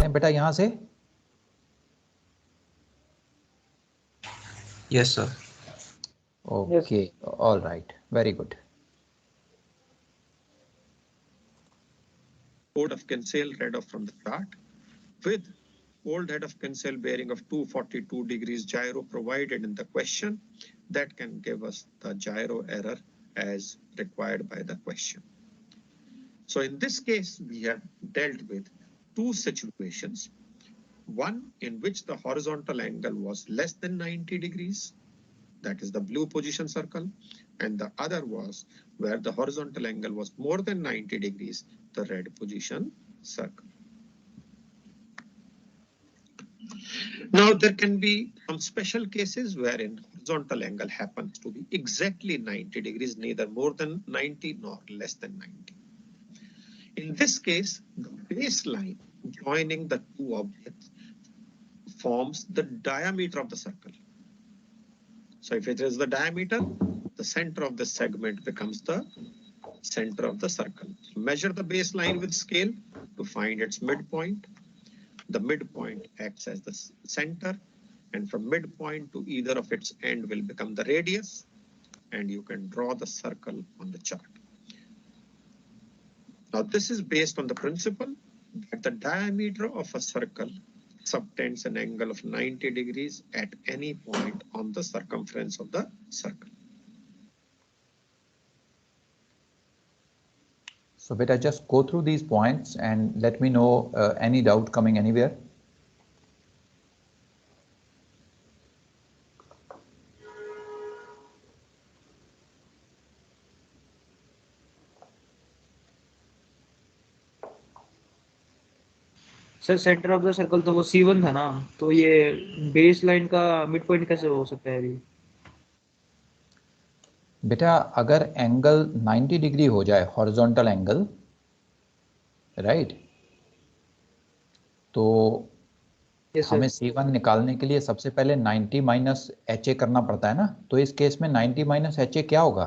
हैं बेटा यहाँ से? Yes, sir. Okay, all right, very good. Old of Kinsale read off from the chart. With old head of Kinsale bearing of 242 degrees gyro provided in the question, that can give us the gyro error as required by the question. So in this case, we have dealt with two situations. One in which the horizontal angle was less than 90 degrees, that is the blue position circle, and the other was where the horizontal angle was more than 90 degrees, the red position circle. Now there can be some special cases wherein horizontal angle happens to be exactly 90 degrees, neither more than 90 nor less than 90. In this case, the baseline joining the two objects forms the diameter of the circle. So if it is the diameter, the center of the segment becomes the center of the circle. So measure the baseline with scale to find its midpoint. The midpoint acts as the center, and from midpoint to either of its end will become the radius, and you can draw the circle on the chart. Now this is based on the principle that the diameter of a circle subtends an angle of 90 degrees at any point on the circumference of the circle. So beta, just go through these points and let me know any doubt coming anywhere. Sir centre of the circle तो वो C1 था ना, तो ये base line का mid point कैसे हो सकता है अभी? बेटा अगर एंगल 90 डिग्री हो जाए, हॉरिजॉन्टल एंगल, राइट, तो हमें C1 निकालने के लिए सबसे पहले 90 माइनस HA करना पड़ता है ना। तो इस केस में 90 माइनस HA क्या होगा?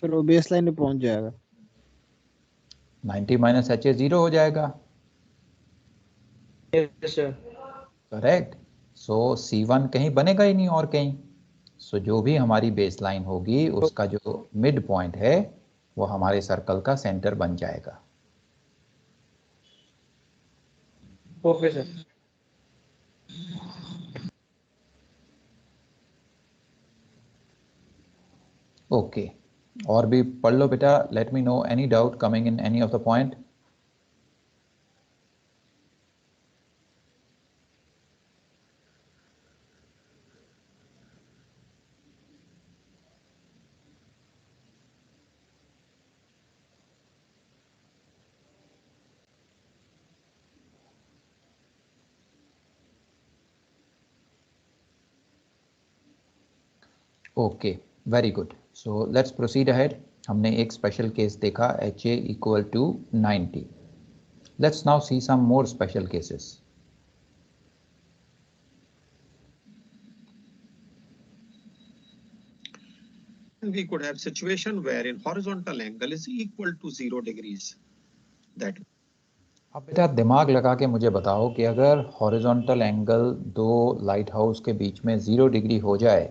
चलो बेस लाइन पे पहुंच जाएगा। 90 माइनस HA 0 हो जाएगा। करेक्ट। सो C1 कहीं बनेगा ही नहीं और कहीं। सो जो भी हमारी बेस लाइन होगी उसका जो मिड पॉइंट है वो हमारे सर्कल का सेंटर बन जाएगा। Okay sir. ओके, और भी पढ़ लो बेटा। Let me know any doubt coming in any of the point. Okay, very good. So let's proceed ahead. हमने एक स्पेशल केस देखा, HA equal to 90। Let's now see some more special cases. We could have situation wherein horizontal angle is equal to 0 degrees. That अब बेटा दिमाग लगा के मुझे बताओ कि अगर हॉरिजॉन्टल एंगल दो लाइट हाउस के बीच में 0 डिग्री हो जाए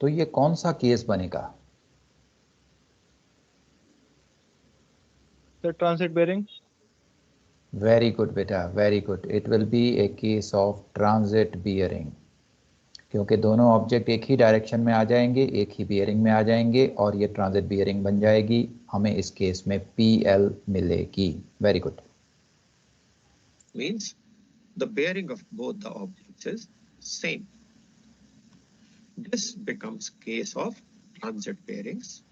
तो ये कौन सा केस बनेगा? Sir transit bearing. Very good बेटा, very good. It will be a case of transit bearing, क्योंकि दोनों ऑब्जेक्ट एक ही डायरेक्शन में आ जाएंगे, एक ही बियरिंग में आ जाएंगे और ये ट्रांजिट बियरिंग बन जाएगी। हमें इस केस में PL मिलेगी। Very good. means the bearing of both the objects is same. This becomes case of transit bearings.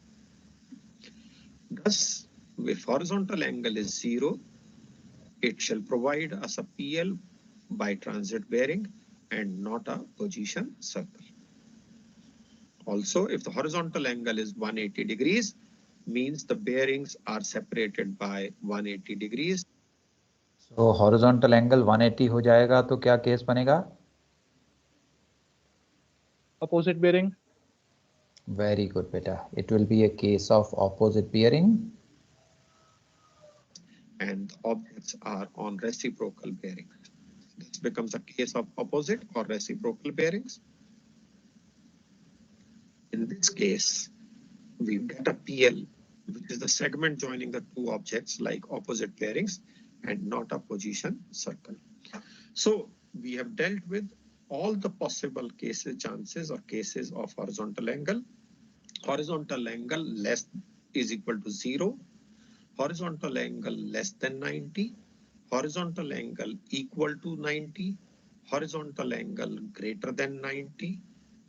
Thus, if horizontal angle is 0, it shall provide us a PL by transit bearing and not a position circle. Also, if the horizontal angle is 180 degrees, means the bearings are separated by 180 degrees. तो horizontal angle 180 हो जाएगा तो क्या case बनेगा? Opposite bearing. Very good बेटा, it will be a case of opposite bearing. and the objects are on reciprocal bearing. This becomes a case of opposite or reciprocal bearings. In this case, we get a PL, which is the segment joining the two objects like opposite bearings and not a position circle. So we have dealt with all the possible cases, chances or cases of horizontal angle. Horizontal angle less is equal to 0, horizontal angle less than 90, horizontal angle equal to 90, horizontal angle greater than 90,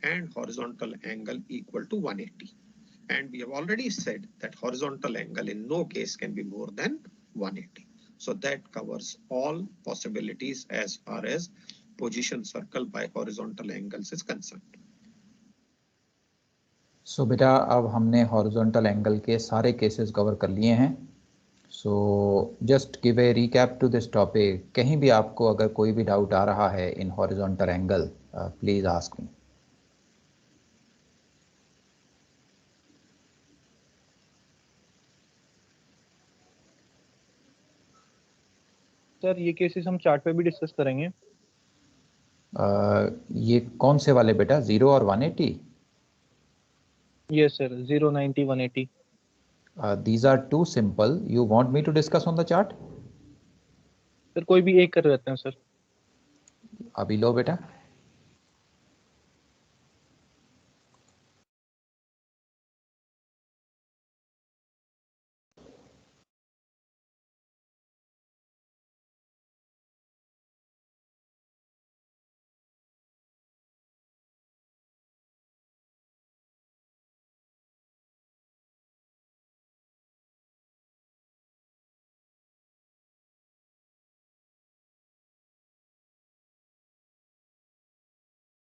and horizontal angle equal to 180. And we have already said that horizontal angle in no case can be more than 180. So that covers all possibilities as far as position circle by horizontal angles is concerned. So बेटा अब हमने horizontal angle के सारे cases cover कर लिए हैं. So just give a recap to this topic. कहीं भी आपको अगर कोई भी डाउट आ रहा है in horizontal angle, please ask me. Sir ये केसेस हम चार्ट पे भी डिस्कस करेंगे. ये कौन से वाले बेटा, 0 और 180? Yes sir, 0, 90, 180. These are too simple. You want me to discuss on the chart? Sir कोई भी एक कर लेते हैं सर. अभी लो बेटा.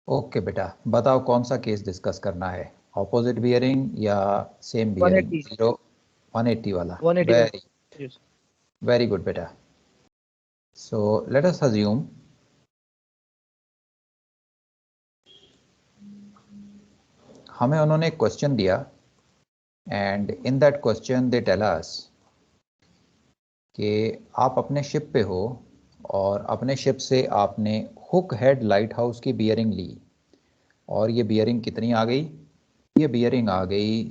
ओके बेटा, बताओ कौन सा केस डिस्कस करना है, ऑपोजिट बियरिंग या सेम बियरिंग? 0 180 वाला. 180. वेरी गुड बेटा. सो लेट अस अज्यूम हमें उन्होंने एक क्वेश्चन दिया and in that question they tell us कि आप अपने शिप पे हो और अपने शिप से आपने हुक हेड लाइट हाउस की बियरिंग ली और ये बियरिंग कितनी आ गई? ये बियरिंग आ गई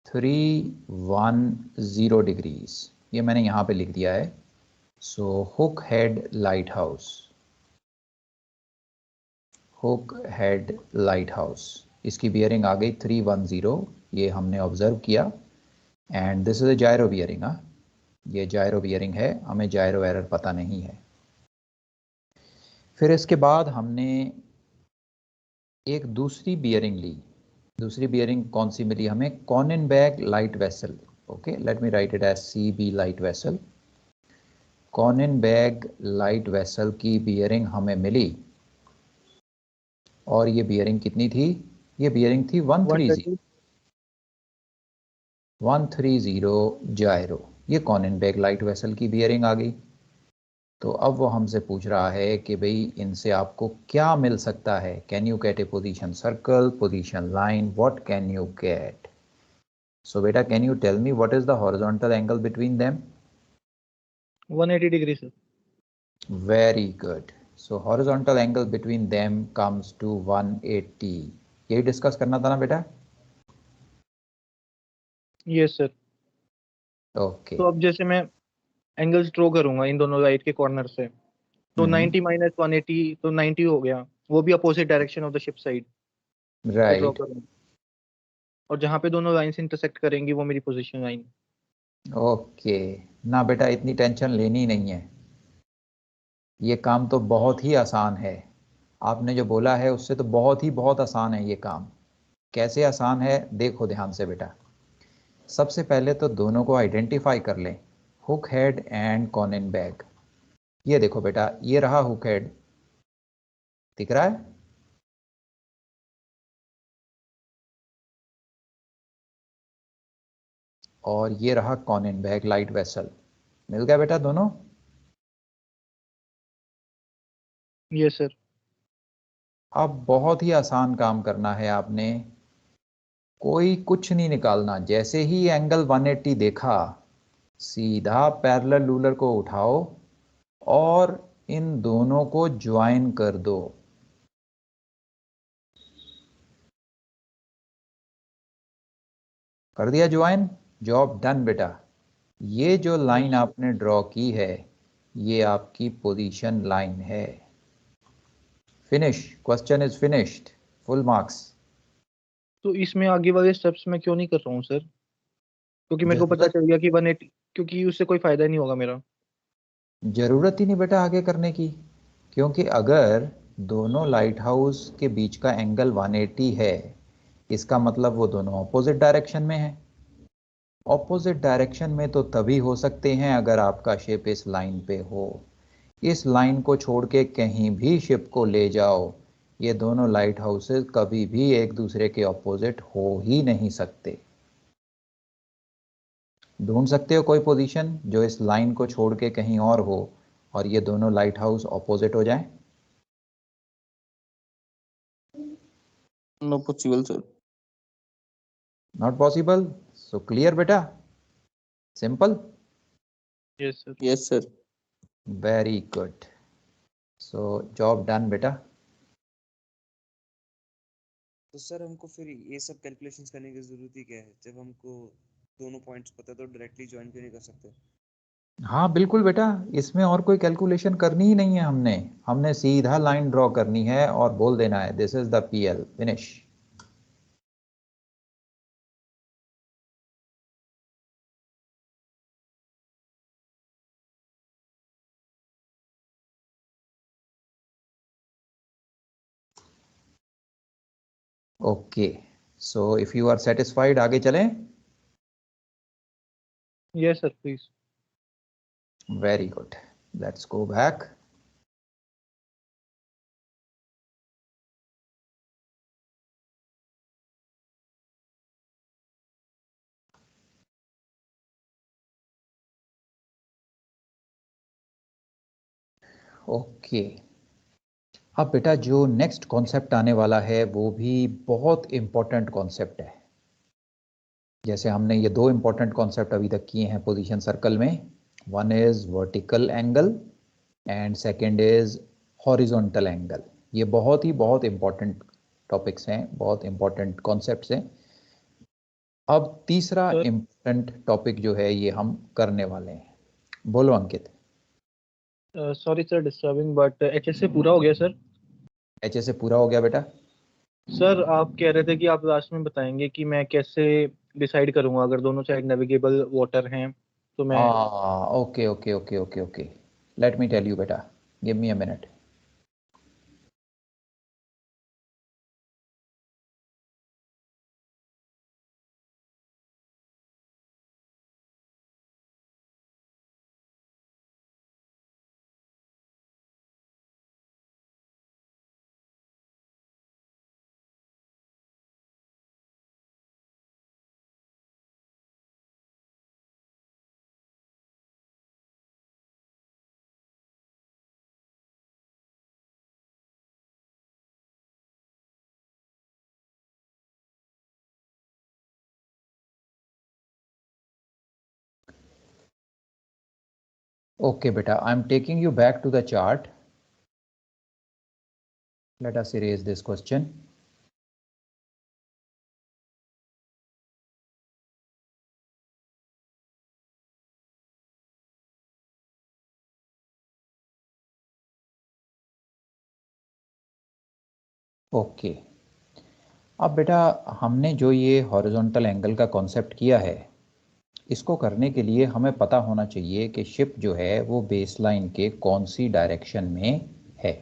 310 डिग्रीज. ये मैंने यहाँ पे लिख दिया है. So Hook Head lighthouse, Hook Head lighthouse, इसकी बियरिंग आ गई 310. ये हमने ऑब्जर्व किया and this is a gyro bearing. ये जायरो बियरिंग है, हमें जायरो एरर पता नहीं है. फिर इसके बाद हमने एक दूसरी बियरिंग ली. दूसरी बियरिंग कौन सी मिली हमें? Coningbeg light vessel. Okay, let me write it as CB light vessel. Coningbeg light vessel की बियरिंग हमें मिली और ये बियरिंग कितनी थी? ये बियरिंग थी 130 जायरो. ये कॉनिनबैग लाइट वेसल की बियरिंग आ गई. तो अब वो हमसे पूछ रहा है कि भाई इनसे आपको क्या मिल सकता है? Can you get a position circle, position line, what can you get? So बेटा can you tell me what is the horizontal angle between them? 180 degree sir. Very good. So horizontal angle between them comes to 180. यही discuss करना था ना बेटा? Yes sir. Okay. तो अब जैसे मैं एंगल्स ड्रॉ करूंगा इन दोनों लाइट के कॉर्नर से, तो 90 माइनस 180 तो 90 हो गया. वो भी opposite direction of the ship side right. और जहाँ पे दोनों लाइंस इंटरसेक्ट करेंगी वो मेरी पोजीशन लाइन. ओके ना बेटा, इतनी टेंशन लेनी नहीं है. ये काम तो बहुत ही आसान है. आपने जो बोला है उससे तो बहुत आसान है ये काम. कैसे आसान है देखो ध्यान से बेटा. सबसे पहले तो दोनों को आइडेंटिफाई कर लें, हुक हेड एंड कॉनिनबैग. ये देखो बेटा, ये रहा हुक हेड, दिख रहा है? और ये रहा कॉनिनबैग लाइट वेसल. मिल गया बेटा दोनों? Yes sir. अब बहुत ही आसान काम करना है आपने. कोई कुछ नहीं निकालना. जैसे ही एंगल 180 देखा सीधा पैरेलल रूलर को उठाओ और इन दोनों को ज्वाइन कर दो। कर दिया ज्वाइन, जॉब डन बेटा। ये जो लाइन आपने ड्रॉ की है ये आपकी पोजीशन लाइन है। Finish, question is finished, full marks. तो इसमें आगे वाले स्टेप्स में क्यों नहीं कर रहा हूँ सर? क्योंकि मेरे को पता चल गया कि 180, क्योंकि उससे कोई फायदा नहीं होगा मेरा। जरूरत ही नहीं बेटा आगे करने की, क्योंकि अगर दोनों लाइट हाउस के बीच का एंगल 180 है इसका मतलब वो दोनों ऑपोजिट डायरेक्शन में है। ऑपोजिट डायरेक्शन में तो तभी हो सकते हैं अगर आपका शिप इस लाइन पे हो। इस लाइन को छोड़ के कहीं भी शिप को ले जाओ, ये दोनों लाइट हाउसेस कभी भी एक दूसरे के ऑपोजिट हो ही नहीं सकते। ढूंढ सकते हो कोई पोजीशन जो इस लाइन को छोड़ के कहीं और हो और ये दोनों लाइट हाउस ऑपोजिट हो जाए? No possible sir. Not possible. So clear बेटा, simple. Yes sir. Yes sir. Very good, so job done बेटा। तो सर हमको फिर ये सब कैलकुलेशंस करने की जरूरत ही क्या है? जब हमको दोनों पॉइंट्स पता है तो डायरेक्टली ज्वाइन क्यों नहीं कर सकते? हाँ बिल्कुल बेटा, इसमें और कोई कैलकुलेशन करनी ही नहीं है। हमने सीधा लाइन ड्रॉ करनी है और बोल देना है this is the PL, finish. Okay, so if you are satisfied आगे चलें। Yes sir please. Very good, let's go back. Okay, अब बेटा जो नेक्स्ट कॉन्सेप्ट आने वाला है वो भी बहुत इंपॉर्टेंट कॉन्सेप्ट है। जैसे हमने ये दो इंपॉर्टेंट कॉन्सेप्ट अभी तक किए हैं पोजीशन सर्कल में, one is vertical angle and second is horizontal angle. ये बहुत इंपॉर्टेंट टॉपिक्स हैं, बहुत इंपॉर्टेंट कॉन्सेप्ट्स हैं। अब तीसरा इंपॉर्टेंट टॉपिक जो है ये हम करने वाले हैं। बोलो अंकित। सॉरी सर डिस्टर्बिंग, बट एचएसए पूरा हो गया सर। एचएसए पूरा हो गया बेटा। सर आप कह रहे थे कि आप लास्ट में बताएंगे कि मैं कैसे डिसाइड करूंगा अगर दोनों साइड नेविगेबल वाटर हैं तो मैं। Okay okay okay okay okay, let me tell you बेटा, give me a minute. Okay beta, I'm taking you back to the chart. Let us erase this question. Okay, अब बेटा हमने जो ये horizontal angle का कॉन्सेप्ट किया है, इसको करने के लिए हमें पता होना चाहिए कि शिप जो है वो बेसलाइन के कौन सी डायरेक्शन में है।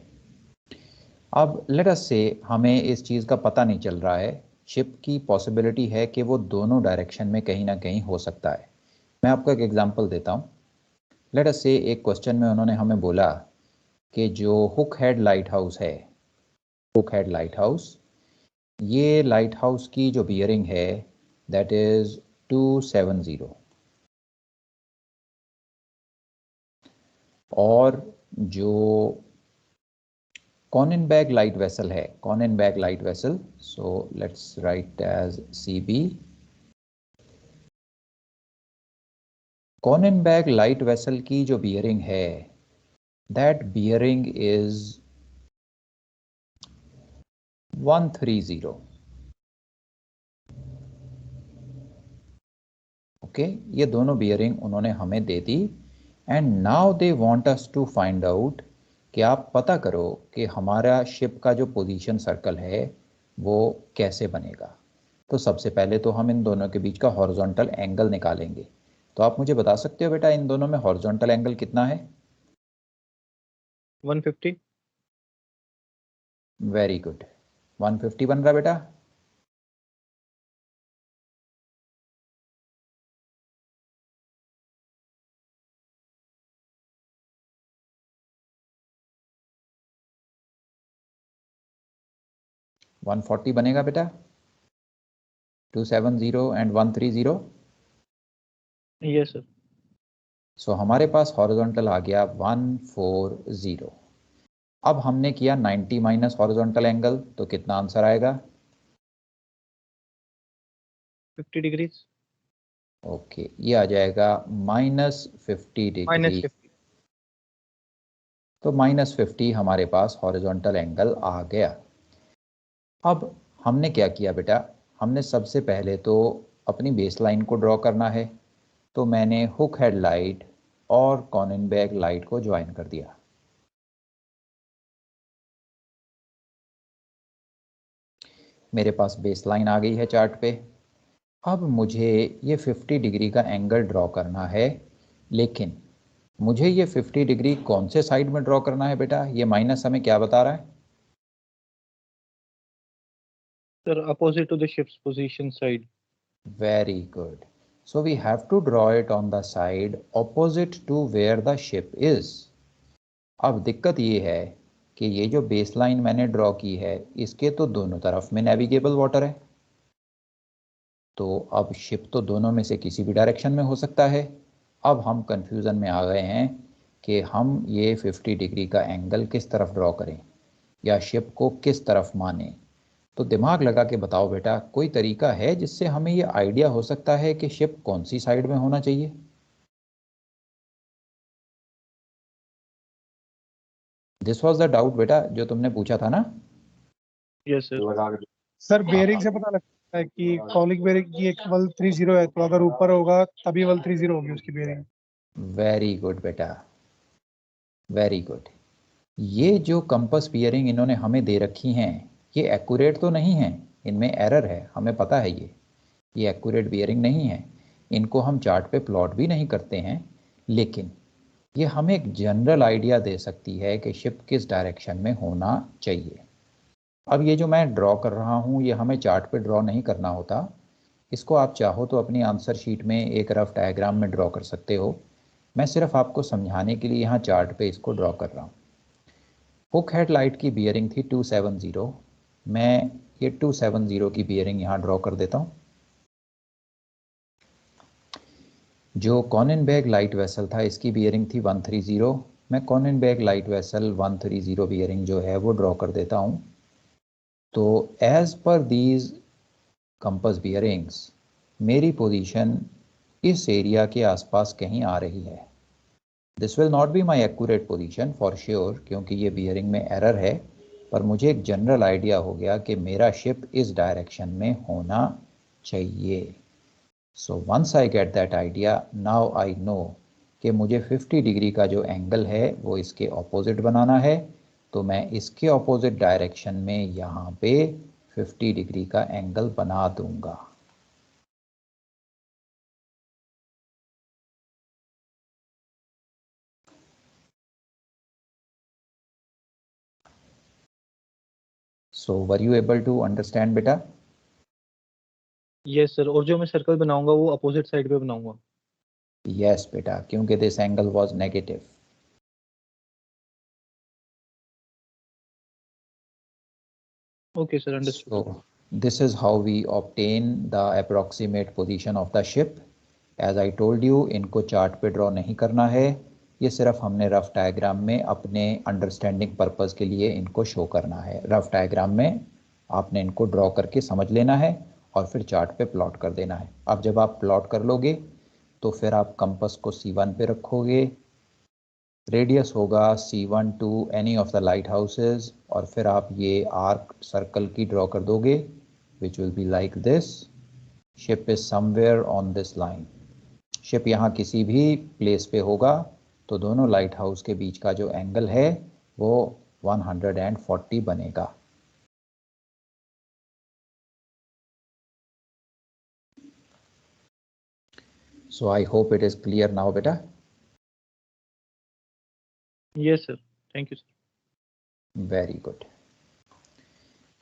अब लेट अस से हमें इस चीज़ का पता नहीं चल रहा है, शिप की पॉसिबिलिटी है कि वो दोनों डायरेक्शन में कहीं ना कहीं हो सकता है। मैं आपको एक एग्जांपल देता हूँ। लेट अस से एक क्वेश्चन में उन्होंने हमें बोला कि जो हुक हेड लाइट हाउस है, हुक हेड लाइट हाउस, ये लाइट हाउस की जो बियरिंग है दैट इज 270, और जो कॉनिनबैग लाइट वेसल है, Coningbeg light vessel, so let's write as CB, Coningbeg light vessel की जो बियरिंग है, दैट बियरिंग इज 130. ओके, ये दोनों बियरिंग उन्होंने हमें दे दी and now they want us to find out कि आप पता करो कि हमारा शिप का जो पोजीशन सर्कल है वो कैसे बनेगा। तो सबसे पहले तो हम इन दोनों के बीच का हॉरिजॉन्टल एंगल निकालेंगे। तो आप मुझे बता सकते हो बेटा इन दोनों में हॉरिजॉन्टल एंगल कितना है? 150. वेरी गुड, 150 बन रहा बेटा। वन 140 बनेगा बेटा। 270 एंड 130। Yes sir. सो हमारे पास हॉरिजॉन्टल आ गया 140। अब हमने किया 90 माइनस हॉरिजॉन्टल एंगल, तो कितना आंसर आएगा? 50 डिग्रीज. ओके, ये आ जाएगा -50 डिग्री। -50. तो -50 हमारे पास हॉरिजॉन्टल एंगल आ गया। अब हमने क्या किया बेटा, हमने सबसे पहले तो अपनी बेसलाइन को ड्रॉ करना है। तो मैंने हुक हेड लाइट और कॉनिनबेग लाइट को ज्वाइन कर दिया। मेरे पास बेसलाइन आ गई है चार्ट पे। अब मुझे ये 50 डिग्री का एंगल ड्रॉ करना है, लेकिन मुझे ये 50 डिग्री कौन से साइड में ड्रॉ करना है बेटा? ये माइनस हमें क्या बता रहा है? Sir, opposite to the ship's position side. Very good. So we have to draw it on the side opposite to where the ship is. अब दिक्कत ये है कि ये जो बेसलाइन मैंने ड्रॉ की है इसके तो दोनों तरफ में नेविगेबल वाटर है। तो अब शिप तो दोनों में से किसी भी डायरेक्शन में हो सकता है। अब हम कंफ्यूजन में आ गए हैं कि हम ये 50 डिग्री का एंगल किस तरफ ड्रॉ करें या शिप को किस तरफ माने। तो दिमाग लगा के बताओ बेटा, कोई तरीका है जिससे हमें ये आइडिया हो सकता है कि शिप कौन सी साइड में होना चाहिए? दिस वाज द डाउट बेटा जो तुमने पूछा था ना। Yes sir. सर बेयरिंग से पता लगता है कि कॉलिक बेयरिंग की एक 130 है, तो अगर ऊपर होगा तभी 130 होगी उसकी बेयरिंग। वेरी गुड बेटा, वेरी गुड। ये जो कंपास बियरिंग इन्होंने हमें दे रखी हैं ये एक्यूरेट तो नहीं है, इनमें एरर है, हमें पता है। ये एक्यूरेट बियरिंग नहीं है, इनको हम चार्ट पे प्लॉट भी नहीं करते हैं, लेकिन ये हमें एक जनरल आइडिया दे सकती है कि शिप किस डायरेक्शन में होना चाहिए। अब ये जो मैं ड्रॉ कर रहा हूँ ये हमें चार्ट पे ड्रॉ नहीं करना होता, इसको आप चाहो तो अपनी आंसर शीट में एक रफ डायग्राम में ड्रॉ कर सकते हो। मैं सिर्फ आपको समझाने के लिए यहाँ चार्ट पे इसको ड्रॉ कर रहा हूँ। हुक हेड लाइट की बियरिंग थी 270। मैं ये 270 की बियरिंग यहाँ ड्रॉ कर देता हूँ। जो कॉनिनबेग लाइट वेसल था इसकी बियरिंग थी 130। मैं कॉनिनबेग लाइट वेसल 130 बियरिंग जो है वो ड्रॉ कर देता हूँ। तो एज पर दीज कंपास बियरिंग्स मेरी पोजीशन इस एरिया के आसपास कहीं आ रही है। This will not be my accurate position for sure, क्योंकि ये बियरिंग में एरर है, पर मुझे एक जनरल आइडिया हो गया कि मेरा शिप इस डायरेक्शन में होना चाहिए। So once I get that idea, now I know कि मुझे 50 डिग्री का जो एंगल है वो इसके ऑपोजिट बनाना है। तो मैं इसके ऑपोजिट डायरेक्शन में यहाँ पे 50 डिग्री का एंगल बना दूंगा। So were you able to understand बेटा? Yes sir. और जो मैं सर्कल बनाऊंगा वो अपोजिट साइड पे बनाऊंगा। यस बेटा, क्योंकि this angle was negative. Okay sir, understood. So this is how we obtain the approximate position of the ship. As I told you, इनको चार्ट पे ड्रॉ नहीं करना है, ये सिर्फ हमने रफ डायग्राम में अपने अंडरस्टैंडिंग पर्पस के लिए इनको शो करना है। रफ डायग्राम में आपने इनको ड्रॉ करके समझ लेना है और फिर चार्ट पे प्लॉट कर देना है। अब जब आप प्लॉट कर लोगे तो फिर आप कंपास को C1 पे रखोगे, रेडियस होगा C1 to any of the lighthouses, और फिर आप ये आर्क सर्कल की ड्रॉ कर दोगे which will be like this. Ship is somewhere on this line. Ship यहाँ किसी भी प्लेस पे होगा, तो दोनों लाइट हाउस के बीच का जो एंगल है वो 140 बनेगा। So I hope it is clear now, बेटा। Yes sir, thank you sir. Very good.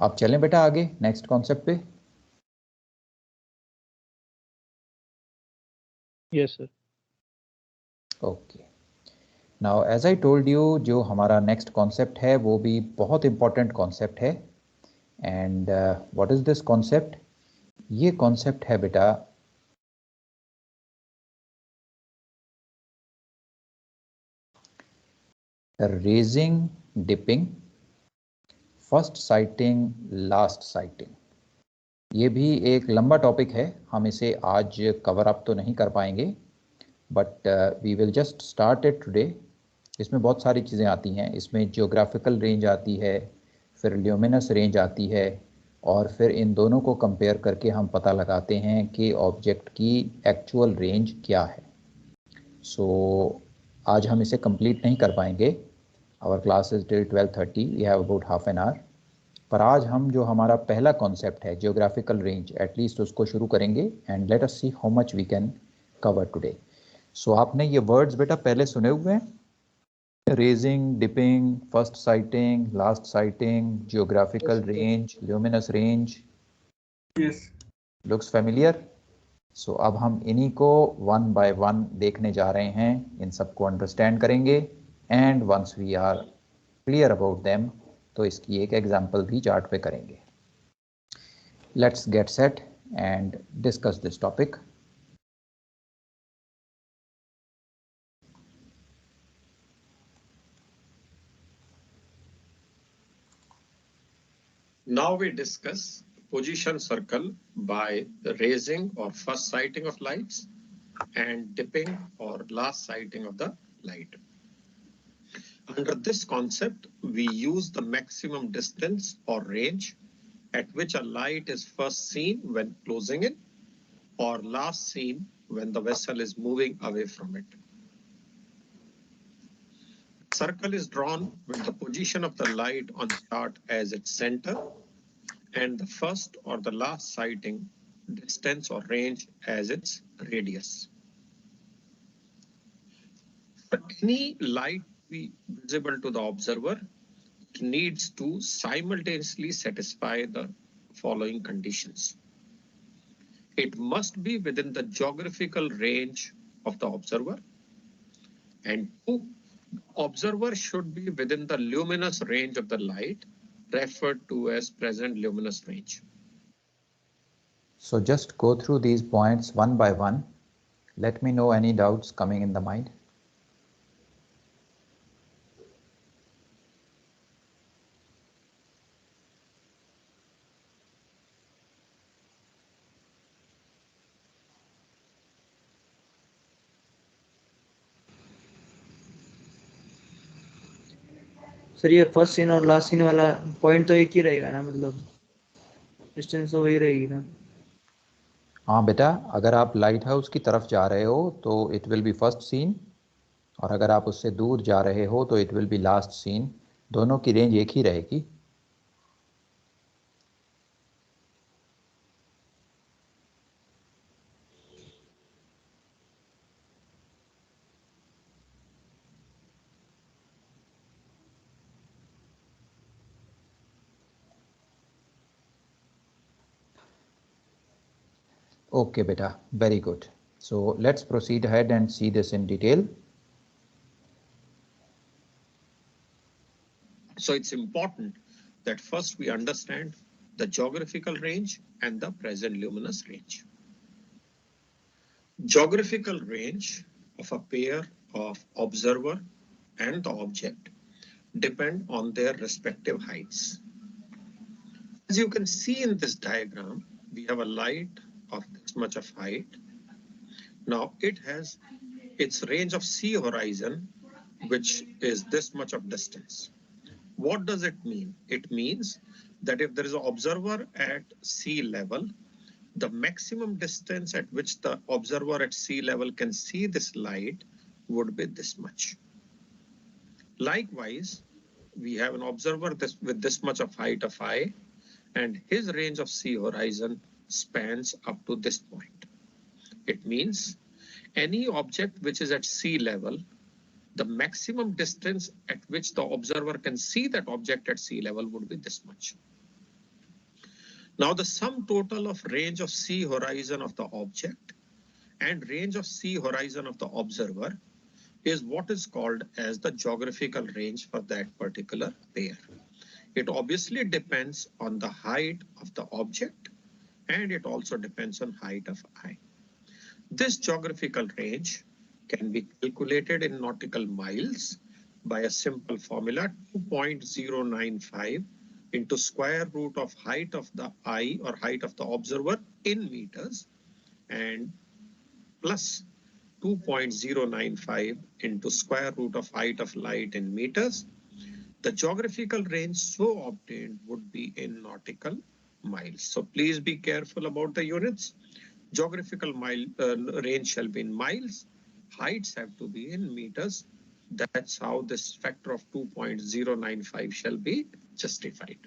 अब चलें बेटा आगे नेक्स्ट कॉन्सेप्ट पे। Yes sir. Okay, now as I told you, जो हमारा नेक्स्ट कॉन्सेप्ट है वो भी बहुत इंपॉर्टेंट कॉन्सेप्ट है। And what is this concept? ये कॉन्सेप्ट है बेटा rising, dipping, first sighting, last sighting. ये भी एक लंबा टॉपिक है, हम इसे आज कवर अप तो नहीं कर पाएंगे, but we will just start it today. इसमें बहुत सारी चीज़ें आती हैं, इसमें जियोग्राफिकल रेंज आती है, फिर ल्यूमिनस रेंज आती है, और फिर इन दोनों को कंपेयर करके हम पता लगाते हैं कि ऑब्जेक्ट की एक्चुअल रेंज क्या है। सो आज हम इसे कंप्लीट नहीं कर पाएंगे, our class is till 12:30, we have about half an hour. पर आज हम जो हमारा पहला कॉन्सेप्ट है जियोग्राफिकल रेंज, एटलीस्ट उसको शुरू करेंगे, and let us see how much we can cover today. So आपने ये वर्ड्स बेटा पहले सुने हुए हैं, rising, dipping, first sighting, last sighting, geographical range, luminous range. Yes. Looks familiar? So अब हम इन्हीं को वन बाय वन देखने जा रहे हैं, इन सबको अंडरस्टैंड करेंगे, and once we are clear about them तो इसकी एक एग्जाम्पल भी चार्ट पे करेंगे। Let's get set and discuss this topic. Now we discuss position circle by the raising or first sighting of lights and dipping or last sighting of the light. Under this concept, we use the maximum distance or range at which a light is first seen when closing in or last seen when the vessel is moving away from it. Circle is drawn with the position of the light on chart as its center and the first or the last sighting distance or range as its radius. For any light to be visible to the observer, it needs to simultaneously satisfy the following conditions. It must be within the geographical range of the observer, and two, observer should be within the luminous range of the light, referred to as present luminous range. So just go through these points one by one. Let me know any doubts coming in the mind. Sir ये first seen और last scene वाला point तो एक ही रहेगा ना, मतलब distance तो वही रहेगी ना? हाँ बेटा, अगर आप लाइट हाउस की तरफ जा रहे हो तो it will be first seen, और अगर आप उससे दूर जा रहे हो तो it will be last seen. दोनों की रेंज एक ही रहेगी। Okay beta, very good. So let's proceed ahead and see this in detail. So it's important that first we understand the geographical range and the present luminous range. Geographical range of a pair of observer and the object depend on their respective heights. As you can see in this diagram, we have a light of this much of height. Now it has its range of sea horizon, which is this much of distance. What does it mean? It means that if there is an observer at sea level, the maximum distance at which the observer at sea level can see this light would be this much. Likewise, we have an observer with this much of height of I, and his range of sea horizon spans up to this point. It means any object which is at sea level, the maximum distance at which the observer can see that object at sea level would be this much. Now the sum total of range of sea horizon of the object and range of sea horizon of the observer is what is called as the geographical range for that particular pair. It obviously depends on the height of the object, and it also depends on height of I. This geographical range can be calculated in nautical miles by a simple formula, 2.095 into square root of height of the eye or height of the observer in meters, and plus 2.095 into square root of height of light in meters. The geographical range so obtained would be in nautical miles. So please be careful about the units. Geographical range shall be in miles. Heights have to be in meters. That's how this factor of 2.095 shall be justified.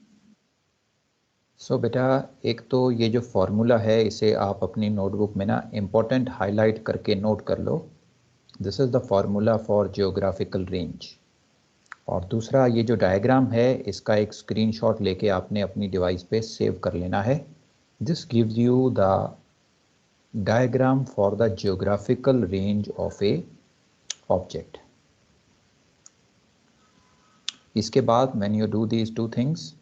सो बेटा एक तो ये जो formula है इसे आप अपनी notebook में ना इम्पोर्टेंट हाईलाइट करके नोट कर लो. This is the formula for geographical range. और दूसरा ये जो डायग्राम है इसका एक स्क्रीनशॉट लेके आपने अपनी डिवाइस पे सेव कर लेना है. This gives you the diagram for the geographical range of A object. इसके बाद when you do these two things,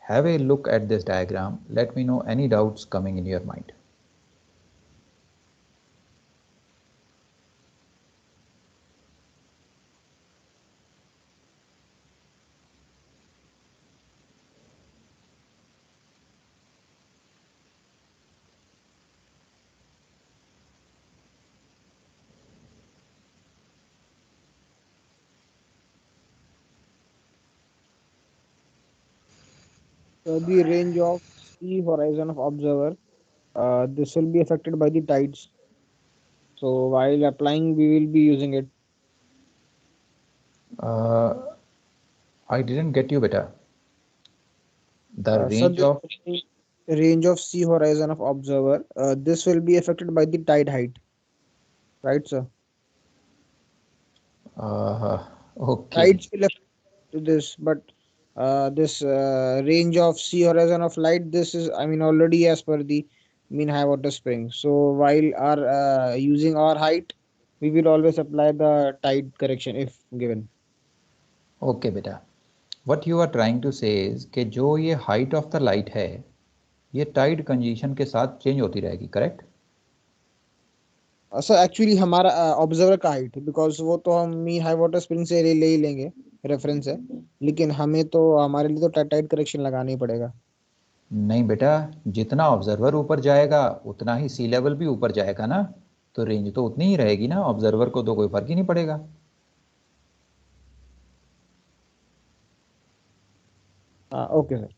have a look at this diagram. Let me know any doubts coming in your mind. So the range of sea horizon of observer, this will be affected by the tides. So while applying, we will be using it. I didn't get you, beta. The range of sea horizon of observer, this will be affected by the tide height, right, sir? Okay. Tides will affect to this, but this range of sea horizon of light, this is, I mean, already as per the mean high water spring. So while our using our height, we will always apply the tide correction if given. Okay, beta. What you are trying to say is कि जो ये height of the light है ये tide condition के साथ change होती रहेगी, correct? Sir actually हमारा ऑब्जर्वर का हाइट, बिकॉज वो तो हम मीन हाई वाटर स्प्रिंग से ले ही लेंगे, रेफरेंस है, लेकिन हमें तो हमारे लिए तो टाइड करेक्शन लगाना ही पड़ेगा. नहीं बेटा, जितना ऑब्जर्वर ऊपर जाएगा उतना ही सी लेवल भी ऊपर जाएगा ना, तो रेंज तो उतनी ही रहेगी ना, ऑब्जर्वर को तो कोई फर्क ही नहीं पड़ेगा. Okay sir.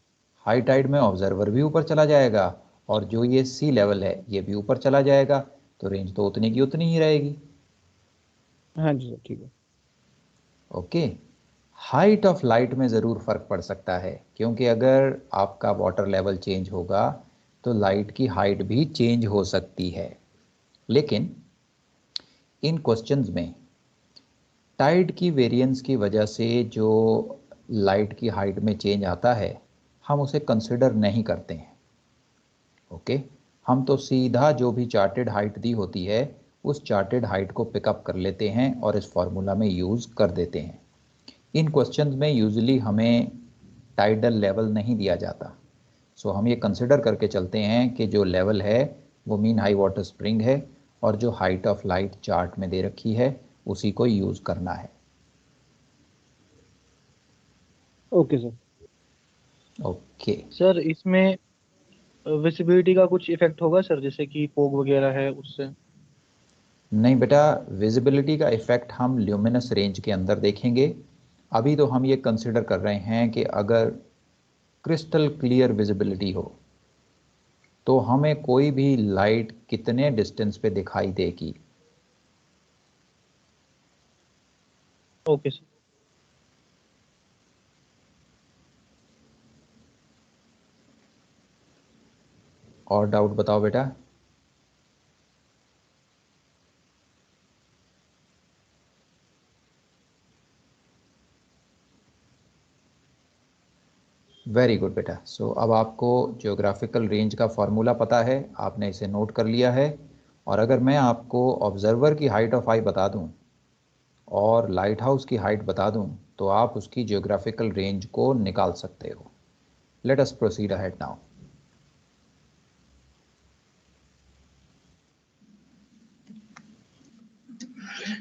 हाई टाइड में ऑब्जर्वर भी ऊपर चला जाएगा और जो ये सी लेवल है ये भी ऊपर चला जाएगा, तो रेंज तो उतनी की उतनी ही रहेगी. हाँ जी सर, ठीक है. ओके. हाइट ऑफ लाइट में ज़रूर फ़र्क पड़ सकता है, क्योंकि अगर आपका वाटर लेवल चेंज होगा तो लाइट की हाइट भी चेंज हो सकती है. लेकिन इन क्वेश्चंस में टाइड की वेरिएंस की वजह से जो लाइट की हाइट में चेंज आता है हम उसे कंसिडर नहीं करते हैं. ओके. हम तो सीधा जो भी चार्टेड हाइट दी होती है उस चार्टेड हाइट को पिकअप कर लेते हैं और इस फॉर्मूला में यूज़ कर देते हैं. इन क्वेश्चंस में यूजुअली हमें टाइडल लेवल नहीं दिया जाता, सो हम ये कंसिडर करके चलते हैं कि जो लेवल है वो मीन हाई वाटर स्प्रिंग है और जो हाइट ऑफ लाइट चार्ट में दे रखी है उसी को यूज़ करना है. Okay sir. ओके. सर इसमें विजिबिलिटी का कुछ इफेक्ट होगा सर, जैसे कि फोग वगैरह है उससे? नहीं बेटा, विजिबिलिटी का इफेक्ट हम ल्यूमिनस रेंज के अंदर देखेंगे। अभी तो हम ये कंसिडर कर रहे हैं कि अगर क्रिस्टल क्लियर विजिबिलिटी हो तो हमें कोई भी लाइट कितने डिस्टेंस पे दिखाई देगी। Okay sir. और डाउट बताओ बेटा। वेरी गुड बेटा। सो अब आपको जियोग्राफिकल रेंज का फॉर्मूला पता है, आपने इसे नोट कर लिया है। और अगर मैं आपको ऑब्जर्वर की हाइट ऑफ आई बता दूं और लाइट हाउस की हाइट बता दूं तो आप उसकी जियोग्राफिकल रेंज को निकाल सकते हो। Let us proceed ahead now.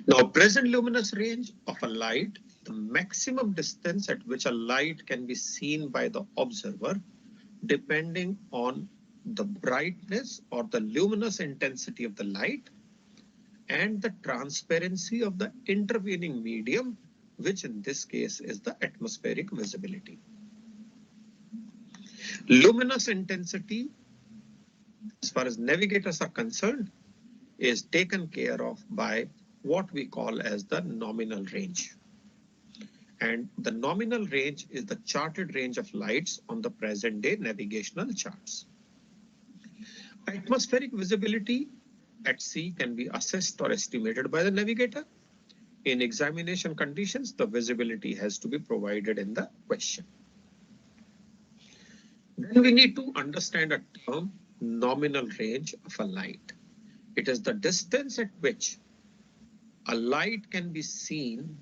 Now, present luminous range of a light, the maximum distance at which a light can be seen by the observer, depending on the brightness or the luminous intensity of the light and the transparency of the intervening medium, which in this case is the atmospheric visibility. Luminous intensity, as far as navigators are concerned, is taken care of by what we call as the nominal range. And the nominal range is the charted range of lights on the present day navigational charts. Atmospheric visibility at sea can be assessed or estimated by the navigator. In examination conditions, the visibility has to be provided in the question. Then we need to understand a term, nominal range of a light. It is the distance at which a light can be seen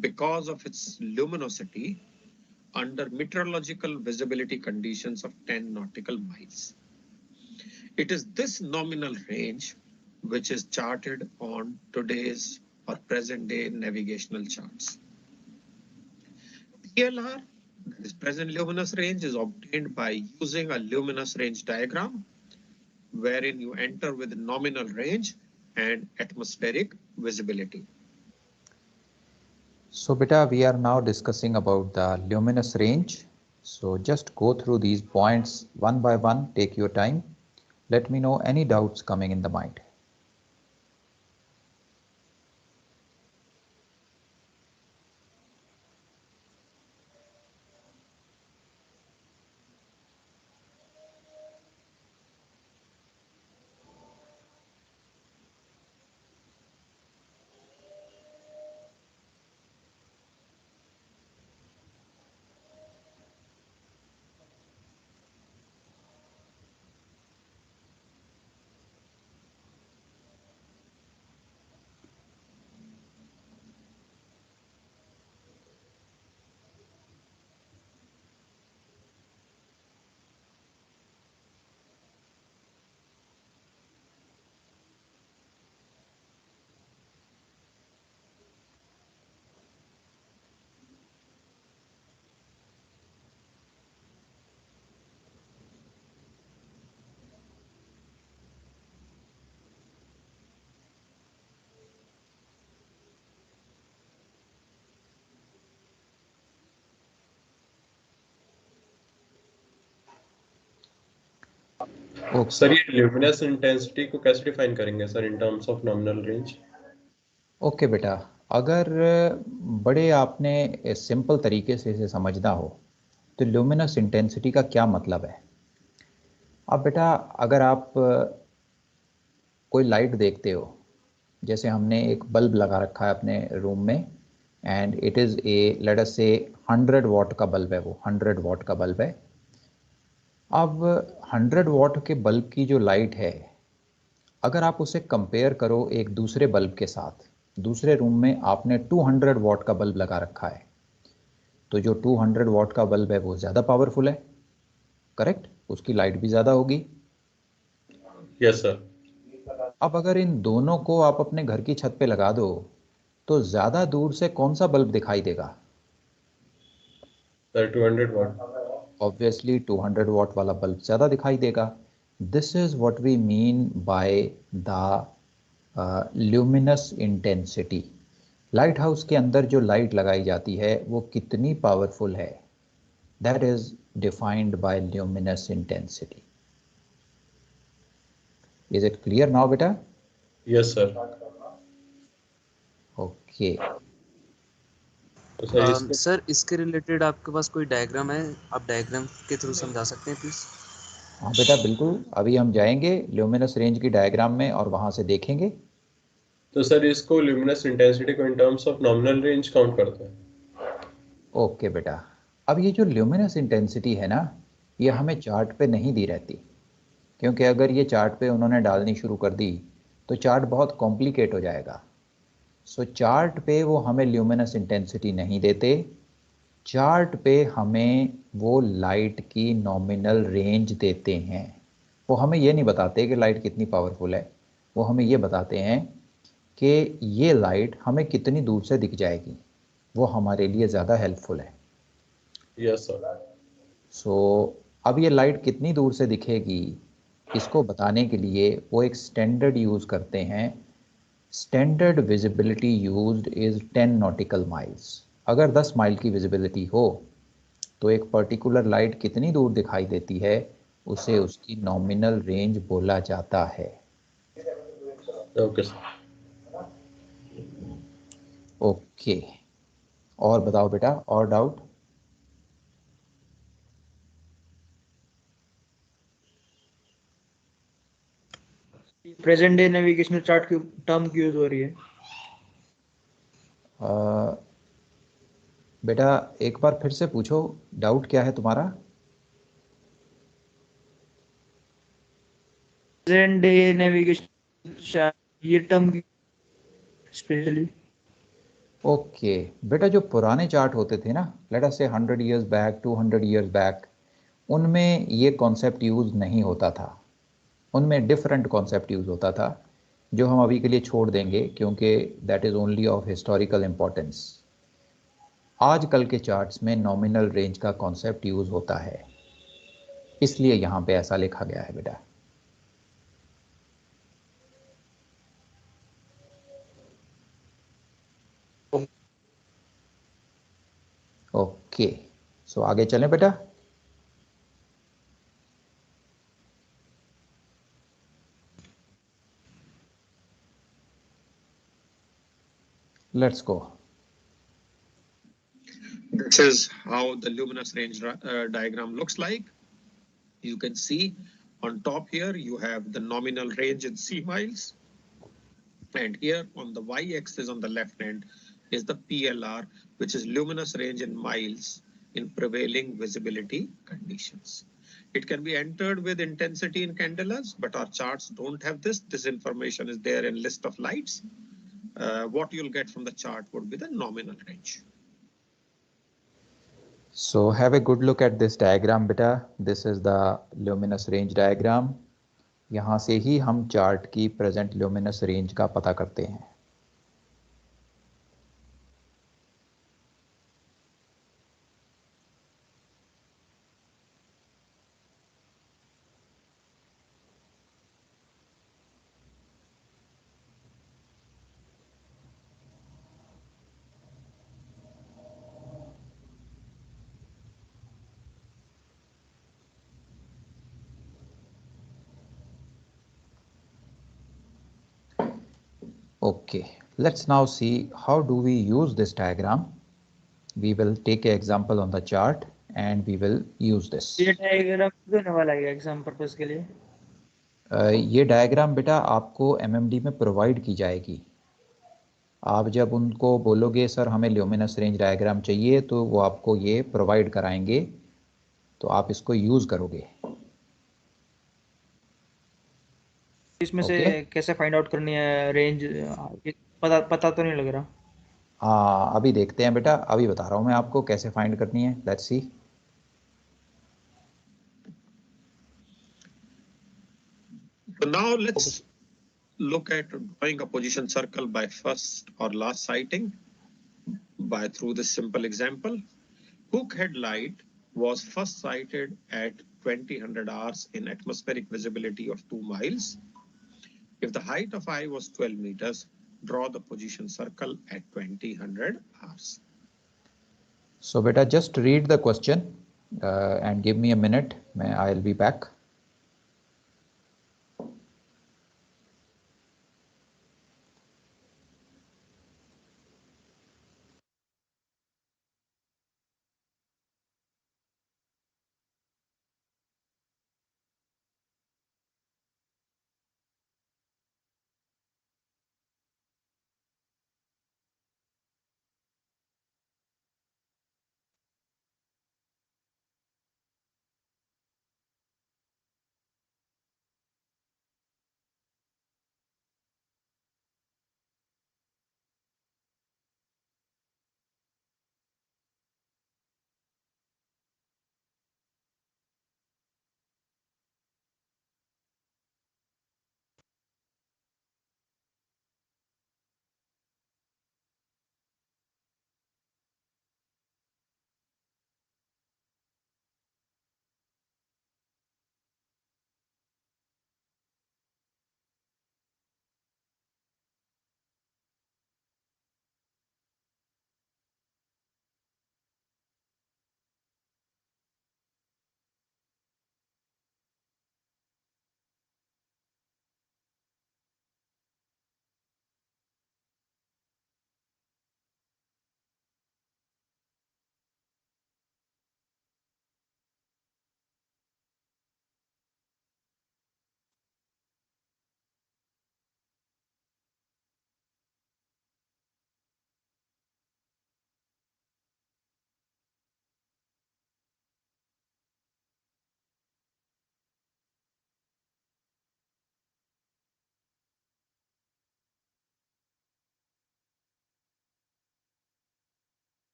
because of its luminosity under meteorological visibility conditions of 10 nautical miles. It is this nominal range which is charted on today's or present day navigational charts. PLR, that is present luminous range, is obtained by using a luminous range diagram wherein you enter with nominal range and atmospheric visibility. So beta, we are now discussing about the luminous range. So just go through these points one by one, take your time. Let me know any doubts coming in the mind. Sir ये luminous intensity को कैसे define करेंगे sir in terms of nominal range? Okay बेटा, अगर बड़े आपने simple तरीके से इसे समझना हो तो ल्यूमिनस इंटेंसिटी का क्या मतलब है। अब बेटा अगर आप कोई लाइट देखते हो, जैसे हमने एक बल्ब लगा रखा है अपने रूम में and it is a let us से 100 वॉट का बल्ब है, वो 100 वॉट का बल्ब है। अब 100 वॉट के बल्ब की जो लाइट है, अगर आप उसे कंपेयर करो एक दूसरे बल्ब के साथ, दूसरे रूम में आपने 200 वॉट का बल्ब लगा रखा है, तो जो 200 वॉट का बल्ब है वो ज़्यादा पावरफुल है, करेक्ट, उसकी लाइट भी ज़्यादा होगी। Yes sir. अब अगर इन दोनों को आप अपने घर की छत पे लगा दो तो ज़्यादा दूर से कौन सा बल्ब दिखाई देगा? Sir 200 watt. ऑब्वियसली 200 वॉट वाला बल्ब ज़्यादा दिखाई देगा। This is what we mean by the luminous intensity, lighthouse के अंदर जो लाइट लगाई जाती है वो कितनी पावरफुल है, that is defined by luminous intensity. Is it clear now बेटा? Yes sir. ओके तो सर इसको सर इसके रिलेटेड आपके पास कोई डायग्राम है? आप डायग्राम के थ्रू समझा सकते हैं प्लीज? हाँ बेटा बिल्कुल, अभी हम जाएंगे ल्यूमिनस रेंज की डायग्राम में और वहां से देखेंगे। तो सर इसको ल्यूमिनस इंटेंसिटी को in terms of nominal range count करते हैं। ओके बेटा, अब ये जो ल्यूमिनस इंटेंसिटी है ना, ये हमें चार्ट पे नहीं दी रहती, क्योंकि अगर ये चार्ट पे उन्होंने डालनी शुरू कर दी तो चार्ट बहुत कॉम्प्लिकेट हो जाएगा। सो चार्ट पे वो हमें ल्यूमिनस इंटेंसिटी नहीं देते, चार्ट पे हमें वो लाइट की नॉमिनल रेंज देते हैं। वो हमें ये नहीं बताते कि लाइट कितनी पावरफुल है, वो हमें ये बताते हैं कि ये लाइट हमें कितनी दूर से दिख जाएगी, वो हमारे लिए ज़्यादा हेल्पफुल है। Yes sir. सो अब ये लाइट कितनी दूर से दिखेगी इसको बताने के लिए वो एक स्टैंडर्ड यूज़ करते हैं। Standard visibility used is 10 nautical miles. अगर 10 माइल की विजिबिलिटी हो तो एक पर्टिकुलर लाइट कितनी दूर दिखाई देती है उसे उसकी नॉमिनल रेंज बोला जाता है। Okay sir. ओके, और बताओ बेटा, और doubt? Present day navigational chart की टर्म की यूज हो रही है। बेटा एक बार फिर से पूछो, डाउट क्या है तुम्हारा? प्रेजेंट डे नेविगेशन चार्ट, ये टर्म स्पेशली। ओके बेटा, जो पुराने चार्ट होते थे ना, लेट अस से 100 इयर्स बैक, 200 इयर्स बैक, उनमें ये कॉन्सेप्ट यूज़ नहीं होता था, उनमें डिफरेंट कॉन्सेप्ट यूज़ होता था जो हम अभी के लिए छोड़ देंगे क्योंकि that is only of historical importance. आजकल के चार्ट्स में नॉमिनल रेंज का कॉन्सेप्ट यूज़ होता है, इसलिए यहाँ पे ऐसा लिखा गया है बेटा। ओके, सो आगे चलें बेटा। Let's go. This is how the luminous range diagram looks like. You can see on top here, you have the nominal range in C miles. And here on the y-axis on the left hand is the PLR, which is luminous range in miles in prevailing visibility conditions. It can be entered with intensity in candelas, but our charts don't have this. This information is there in list of lights. What you'll get from the chart would be the nominal range. So have a good look at this diagram beta. This is the luminous range diagram. यहाँ से ही हम chart की present luminous range का पता करते हैं। Okay, let's now see how do we use this diagram. We will take an example on the chart and we will use this. ये diagram देने वाला है एग्जाम पर्पस के लिए। ये डायग्राम बेटा आपको एमएमडी में प्रोवाइड की जाएगी। आप जब उनको बोलोगे सर हमें ल्यूमिनस रेंज डायग्राम चाहिए तो वो आपको ये प्रोवाइड कराएंगे, तो आप इसको यूज़ करोगे। इसमें से कैसे फाइंड आउट करनी है रेंज, पता तो नहीं लग रहा। हाँ अभी देखते हैं बेटा, अभी बता रहा हूँ मैं आपको कैसे फाइंड करनी है। Let's see. So now let's look at drawing a position circle by first or last sighting by through this simple example. Hook headlight was first sighted at 2000 hours in atmospheric visibility of 2 miles. If the height of I was 12 meters, draw the position circle at 2000 hours. So beta, just read the question and give me a minute. I'll be back.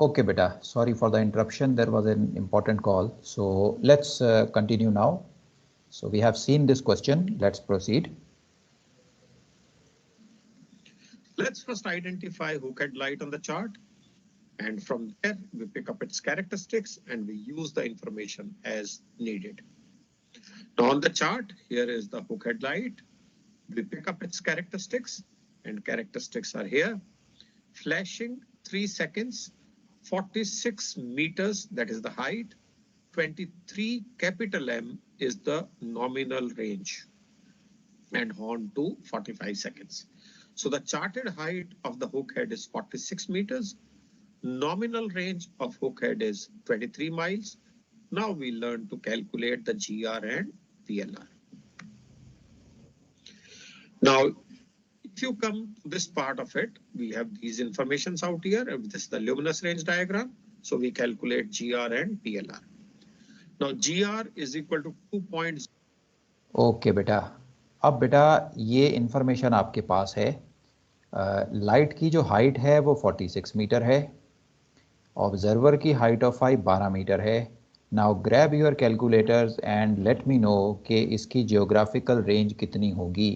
Okay, beta. Sorry for the interruption. There was an important call. So let's continue now. So we have seen this question. Let's proceed. Let's first identify hook head light on the chart. And from there, we pick up its characteristics and we use the information as needed. Now on the chart, here is the hook head light. We pick up its characteristics and characteristics are here. Flashing 3 seconds, 46 meters, that is the height. 23 capital M is the nominal range, and horn to 45 seconds. So the charted height of the hook head is 46 meters. Nominal range of hook head is 23 miles. Now we learn to calculate the GR and PLR. Now, if you come to this part of it, we have these informations out here. This is the luminous range diagram. So we calculate GR and PLR. Now GR is equal to 2. Okay बेटा, अब बेटा ये information आपके पास है। Light की जो height है वो 46 मीटर है, ऑब्जर्वर की हाइट ऑफ आई 12 मीटर है। Now grab your calculators and let me no कि इसकी जियोग्राफिकल रेंज कितनी होगी।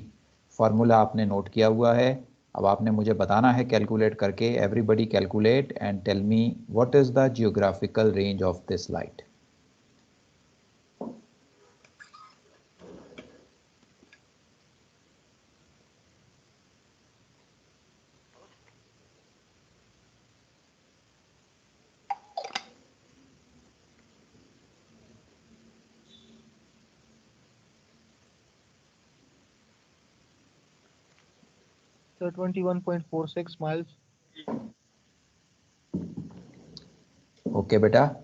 फार्मूला आपने नोट किया हुआ है, अब आपने मुझे बताना है कैलकुलेट करके। Everybody calculate and tell me what is the geographical range of this light. So 21.46 miles. Okay, beta.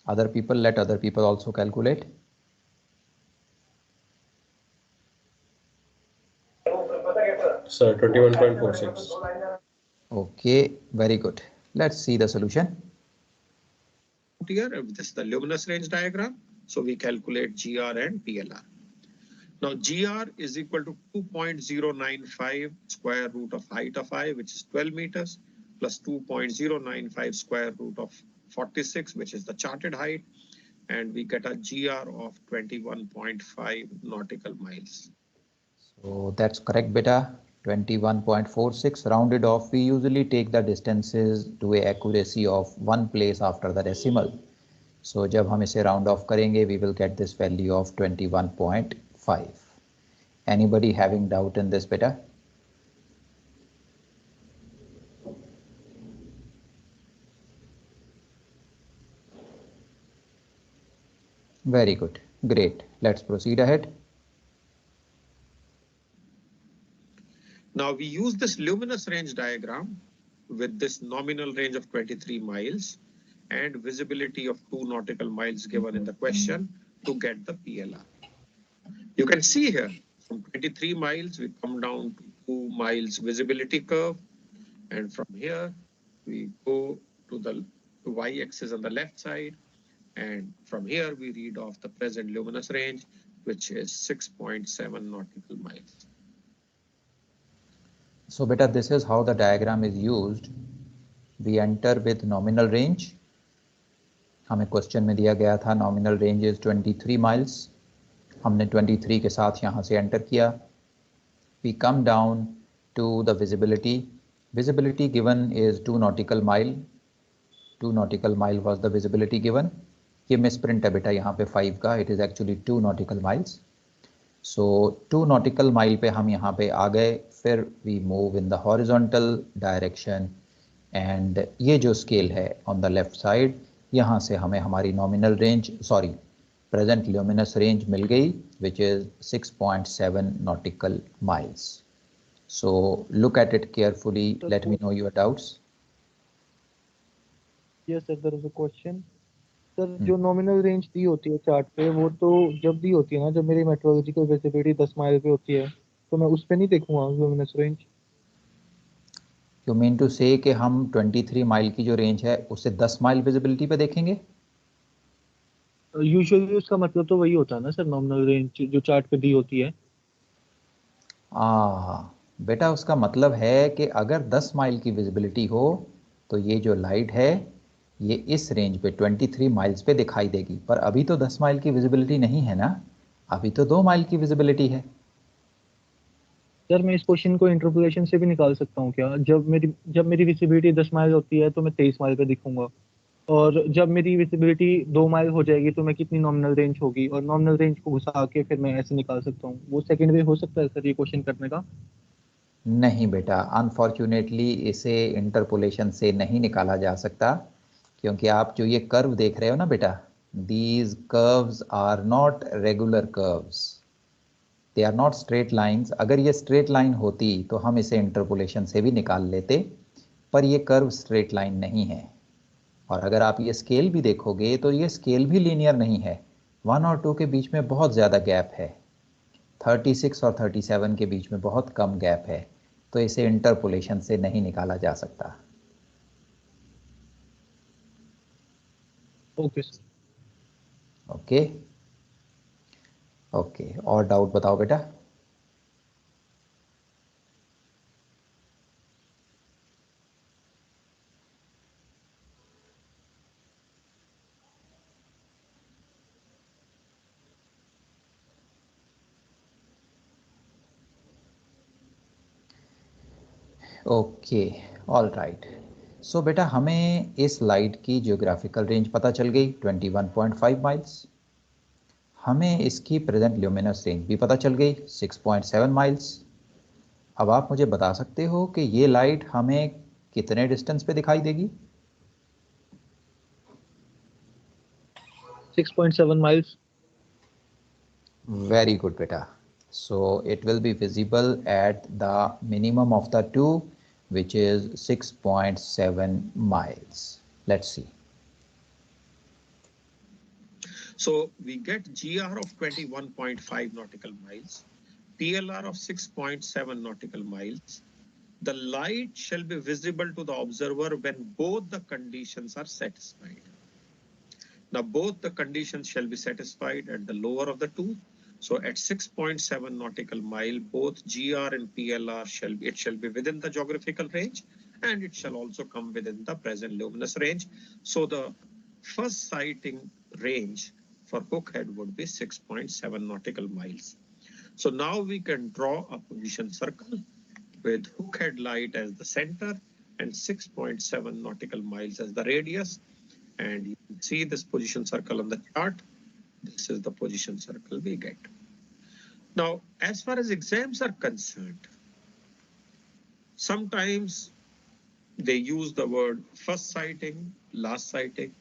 Other people, let other people also calculate. Sir, 21.46. Okay, very good. Let's see the solution. Here, this is the luminous range diagram. So we calculate GR and PLR. Now GR is equal to 2.095 square root of height of I, which is 12 meters, plus 2.095 square root of 46, which is the charted height. And we get a GR of 21.5 nautical miles. So that's correct, beta. 21.46 rounded off. We usually take the distances to a accuracy of one place after the decimal. So जब हम इसे round off करेंगे we will get this value of 21.5. Anybody having doubt in this बेटा? Very good, great. Let's proceed ahead. Now we use this luminous range diagram with this nominal range of 23 miles and visibility of 2 nautical miles given in the question to get the PLR. You can see here from 23 miles we come down to 2 miles visibility curve, and from here we go to the y-axis on the left side, and from here we read off the present luminous range, which is 6.7 nautical miles. So beta, this is how the diagram is used. We enter with nominal range. हमें question में दिया गया था nominal range is 23 miles. हमने 23 के साथ यहाँ से एंटर किया. We come down to the visibility. Visibility given is 2 nautical mile. 2 nautical mile was the visibility given. ये misprint है बेटा यहाँ पे 5 का. It is actually 2 nautical miles. So 2 nautical mile पे हम यहाँ पे आ गए. फिर we move in the horizontal direction and ये जो scale है on the left side, यहाँ से हमें हमारी nominal range, sorry, present luminous range मिल गई, which is 6.7 nautical miles. So look at it carefully. Let me know your doubts. Yes sir, there is a question. Sir जो nominal range दी होती है chart पे, वो तो जब दी होती है ना, जब मेरी मेट्रोलॉजिकल विजिबिलिटी 10 माइल पे होती है, तो मैं उस पे नहीं देखूंगा luminous range. You mean to say कि हम 23 माइल की जो रेंज है उससे 10 माइल विजिबिलिटी पे देखेंगे? यूजुअली उसका मतलब तो वही होता है ना सर, नॉमिनल रेंज जो चार्ट पे दी होती है. बेटा उसका मतलब है कि अगर 10 माइल की विजिबिलिटी हो तो ये जो लाइट है ये इस रेंज पे 23 माइल्स पे दिखाई देगी, पर अभी तो 10 माइल की विजिबिलिटी नहीं है ना, अभी तो 2 माइल की विजिबिलिटी है. सर मैं इस क्वेश्चन को इंटरपोलेशन से भी निकाल सकता हूँ क्या? जब मेरी विजिबिलिटी 10 माइल होती है तो मैं 23 माइल पे दिखूंगा, और जब मेरी विजिबिलिटी 2 माइल हो जाएगी तो मैं कितनी नॉमिनल रेंज होगी, और नॉमिनल रेंज को घुसा के फिर मैं ऐसे निकाल सकता हूँ. वो सेकंड वे हो सकता है सर ये क्वेश्चन करने का? नहीं बेटा, अनफॉर्चुनेटली इसे इंटरपोलेशन से नहीं निकाला जा सकता, क्योंकि आप जो ये कर्व देख रहे हो ना बेटा, these curves are not regular curves, they are not straight lines. अगर ये स्ट्रेट लाइन होती तो हम इसे इंटरपोलेशन से भी निकाल लेते, पर ये कर्व स्ट्रेट लाइन नहीं है. और अगर आप ये स्केल भी देखोगे तो ये स्केल भी लीनियर नहीं है. 1 और 2 के बीच में बहुत ज़्यादा गैप है, 36 और 37 के बीच में बहुत कम गैप है, तो इसे इंटरपोलेशन से नहीं निकाला जा सकता. Okay sir. ओके ओके, और डाउट बताओ बेटा. Okay, all right. सो बेटा हमें इस लाइट की जियोग्राफिकल रेंज पता चल गई 21.5 माइल्स. हमें इसकी प्रेजेंट ल्यूमिनस रेंज भी पता चल गई 6.7 माइल्स. अब आप मुझे बता सकते हो कि ये लाइट हमें कितने डिस्टेंस पे दिखाई देगी? 6.7 miles. Very good beta. So it will be visible at the minimum of the two, which is 6.7 miles. Let's see. So we get GR of 21.5 nautical miles, PLR of 6.7 nautical miles. The light shall be visible to the observer when both the conditions are satisfied. Now both the conditions shall be satisfied at the lower of the two. So at 6.7 nautical mile, both GR and PLR shall be within the geographical range, and it shall also come within the present luminous range. So the first sighting range for Hookhead would be 6.7 nautical miles. So now we can draw a position circle with Hookhead light as the center and 6.7 nautical miles as the radius. and you can see this position circle on the chart. This is the position circle we get. Now, as far as exams are concerned, sometimes they use the word first sighting, last sighting.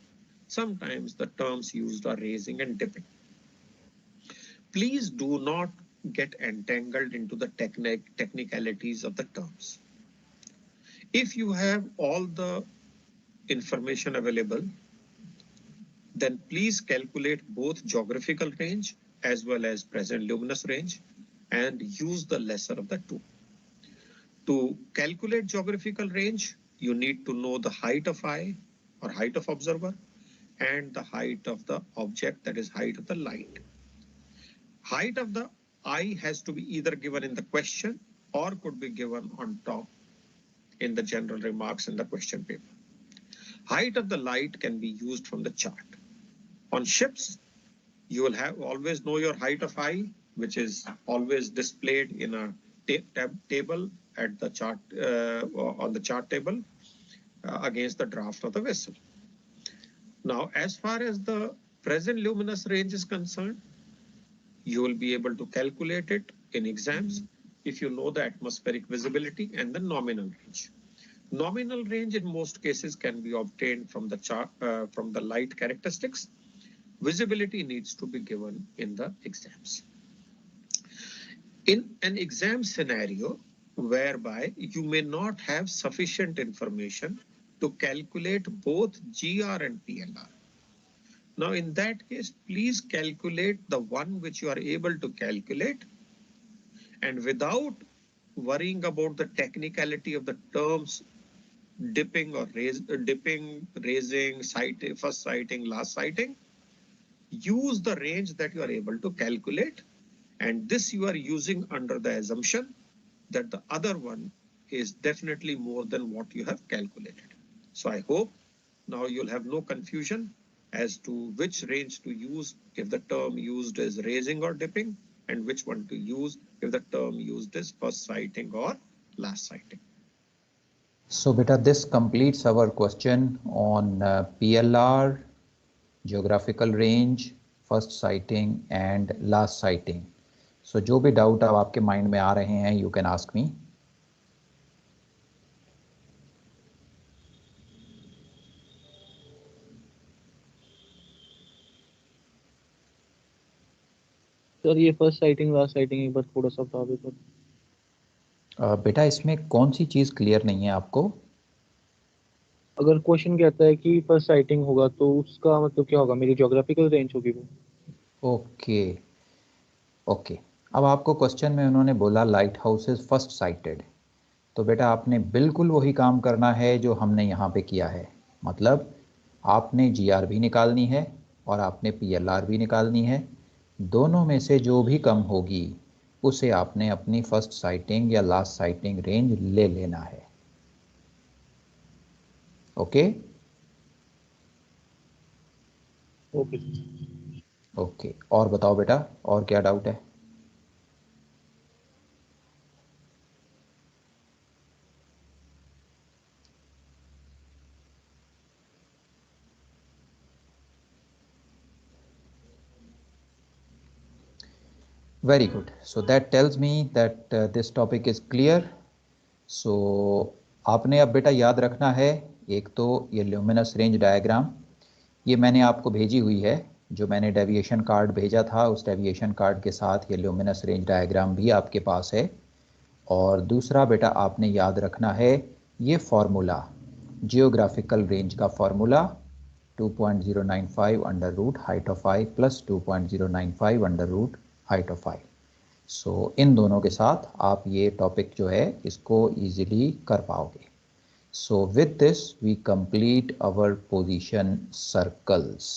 Sometimes the terms used are raising and dipping. Please do not get entangled into the technicalities of the terms. If you have all the information available, then please calculate both geographical range as well as present luminous range and use the lesser of the two. To calculate geographical range, you need to know the height of eye or height of observer and the height of the object, that is height of the light. Height of the eye has to be either given in the question or could be given on top in the general remarks in the question paper. Height of the light can be used from the chart. On ships, you will have always know your height of eye, which is always displayed in a table at the chart on the chart table against the draft of the vessel. Now, as far as the present luminous range is concerned, you will be able to calculate it in exams if you know the atmospheric visibility and the nominal range. Nominal range in most cases can be obtained from the chart from the light characteristics. Visibility needs to be given in the exams. In an exam scenario whereby you may not have sufficient information to calculate both GR and PLR. Now, in that case, please calculate the one which you are able to calculate, and without worrying about the technicality of the terms dipping or raising, sighting, first sighting, last sighting, use the range that you are able to calculate, and this you are using under the assumption that the other one is definitely more than what you have calculated. So I hope now you'll have no confusion as to which range to use if the term used is raising or dipping, and which one to use if the term used is first sighting or last sighting. So beta, this completes our question on PLR, geographical range, first sighting and last sighting. So जो भी doubt अब आपके mind में आ रहे हैं, you can ask me. Sir ये first sighting last sighting एक बार थोड़ा सा बता दो सर। बेटा इसमें कौन सी चीज़ क्लियर नहीं है आपको? अगर क्वेश्चन कहता है कि फर्स्ट साइटिंग होगा तो उसका मतलब क्या होगा? मेरी ज्योग्राफिकल रेंज होगी वो। ओके ओके, अब आपको क्वेश्चन में उन्होंने बोला lighthouse is first sighted, तो बेटा आपने बिल्कुल वही काम करना है जो हमने यहाँ पे किया है। मतलब आपने GR भी निकालनी है और आपने PLR भी निकालनी है। दोनों में से जो भी कम होगी उसे आपने अपनी फर्स्ट साइटिंग या लास्ट साइटिंग रेंज ले लेना है। ओके ओके ओके, और बताओ बेटा, और क्या डाउट है? Very good. So that tells me that this topic is clear. So आपने अब बेटा याद रखना है, एक तो ये ल्यूमिनस रेंज डायग्राम ये मैंने आपको भेजी हुई है, जो मैंने डेविएशन कार्ड भेजा था उस डेविएशन कार्ड के साथ ये ल्यूमिनस रेंज डायग्राम भी आपके पास है। और दूसरा बेटा आपने याद रखना है ये फार्मूला, जियोग्राफिकल रेंज का formula 2.095 under root height of eye plus 2.095 under root height of eye. So इन दोनों के साथ आप ये टॉपिक जो है इसको इजीली कर पाओगे। So with this we complete our position circles.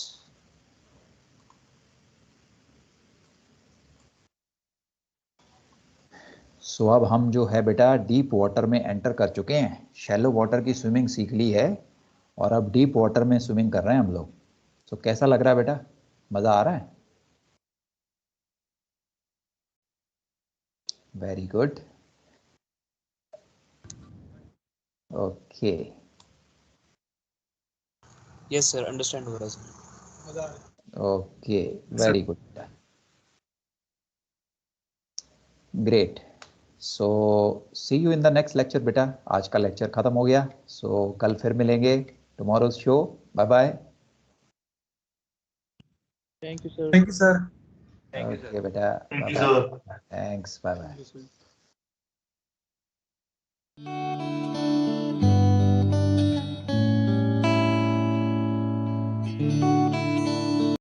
So अब हम जो है बेटा डीप वाटर में एंटर कर चुके हैं, शैलो वाटर की स्विमिंग सीख ली है और अब डीप वाटर में स्विमिंग कर रहे हैं हम लोग। सो कैसा लग रहा है बेटा, मज़ा आ रहा है? Very good. Okay. Yes sir, understand हो रहा है सर। ओके, वेरी गुड बेटा, great. So see you in the next lecture बेटा। आज का लेक्चर खत्म हो गया, सो कल फिर मिलेंगे, tomorrow's show. Bye bye. Thank you sir. Thank you sir. Okay बेटा, Thank you, bye bye. sir. Thanks, bye bye.